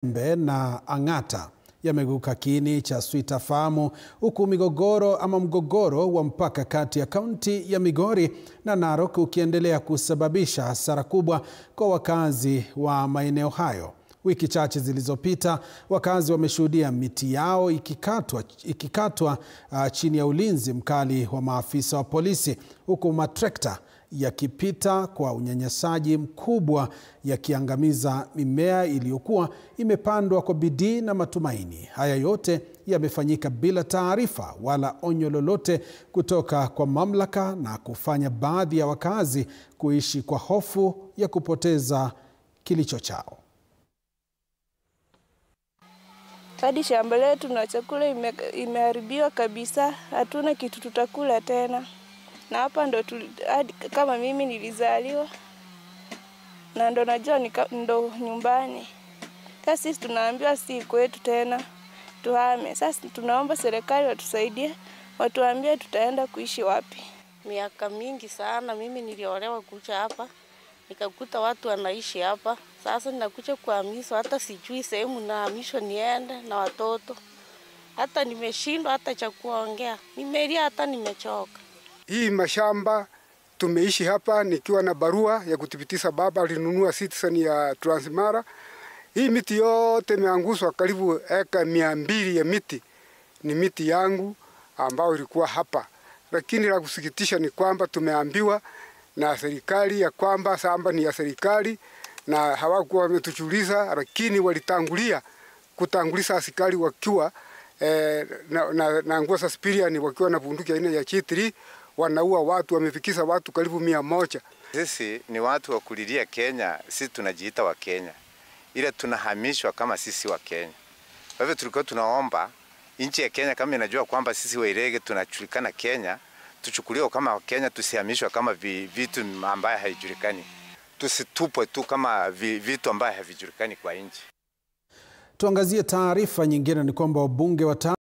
na Ang'ata yameguka kiini cha sitofahamu, huku mgogoro wa mpaka kati ya kaunti ya Migori na Narok ukiendelea kusababisha hasara kubwa kwa wakazi wa maeneo hayo. Wiki chache zilizopita, wakazi wameshuhudia miti yao ikikatwa chini ya ulinzi mkali wa maafisa wa polisi, huku matrekta yakipita kwa unyanyasaji mkubwa yakiangamiza mimea iliyokuwa imepandwa kwa bidii na matumaini. Haya yote yamefanyika bila taarifa wala onyo lolote kutoka kwa mamlaka na kufanya baadhi ya wakazi kuishi kwa hofu ya kupoteza kilicho chao. Hadi shamba letu na chakula imeharibiwa kabisa, hatuna kitu tutakula tena. Na hapa ndo kama mimi nilizaliwa na ndo najua ndo nyumbani. Sasa sisi tunaambiwa si kwetu tena, tuhame. Sasa tunaomba serikali watusaidie, watuambie tutaenda kuishi wapi. Miaka mingi sana mimi niliolewa kuja hapa, nikakuta watu wanaishi hapa. Sasa ninakuja kuhamishwa, hata sijui sehemu nahamishwa niende na watoto. Hata nimeshindwa hata cha kuongea. Nimelia hata nimechoka. Hii mashamba tumeishi hapa nikiwa na barua ya kuthibitisha baba alinunua citizen ya Transmara. Hii miti yote imeangushwa, karibu eka 200 ya miti ni miti yangu ambao ilikuwa hapa. Lakini la kusikitisha ni kwamba tumeambiwa na serikali ya kwamba shamba ni ya serikali na hawakuwa wametujulisha, lakini walitangulia kutanguliza askari wakiwa na nguo za civilian wakiwa na bunduki aina ya G3, wanaua watu, wamefikisha watu karibu 100. Sisi ni watu wa kulilia Kenya, sisi tunajiita wa Kenya, ila tunahamishwa kama sisi wa Kenya. Kwa hivyo tulikuwa tunaomba nchi ya Kenya, kama inajua kwamba sisi Wairege tunajulikana Kenya, tuchukuliwe kama Kenya, tusihamishwe kama vitu ambaye haijulikani. Tusitupwe tu kama vitu ambaye havijulikani kwa nchi. Tuangazie taarifa nyingine. Ni kwamba wabunge